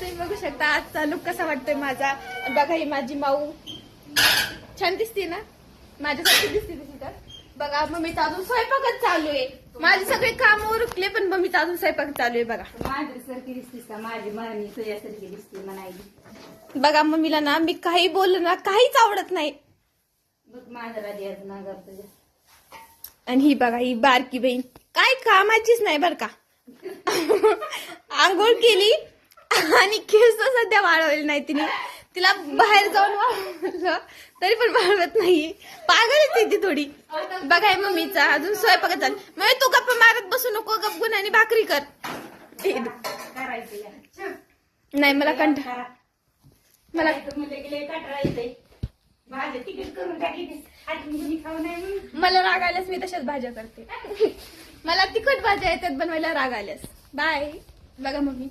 तुम्ही बघू शकता आजचा लुक कसा वाटतोय माझा. बघा ही माझी माऊ छान दिसते ना, माझ्यासाठी दिसते तशी तर. बघा मम्मीचा अजून स्वयंपाकच चालू आहे. माझे सगळे काम उरकले पण मम्मीचा अजून स्वयंपाक चालू आहे. बघा माझ्यासारखी दिसतीस का? माझी मामी तुझ्यासारखी दिसते म्हणायची. बघा मम्मीला ना मी काही बोललो ना काहीच आवडत नाही. बघ माझा राजी आज ना कर तुझ्या. आणि ही बघा ही बारकी बहीण काय कामाचीच नाही बर का. आंघोळ केली आणि केस सध्या वाळवले नाही तिने. तिला बाहेर जाऊन वाळवलं तरी पण वाळवत नाही. पागलच आहे ती थोडी. बघा हे मम्मीचा अजून स्वयंपाक चालू. मग तू गप्पा मारत बसू नको, गपगुन आणि भाकरी कर. करायचं नाही मला कंटाळा मला कटाळा येते. भाज्या तिकीट करून टाकी खाऊ नाही. मला राग आल्यास मी तशाच भाज्या करते. मला तिखट भाज्या येतात बनवायला राग आल्यास. बाय. बघा मम्मी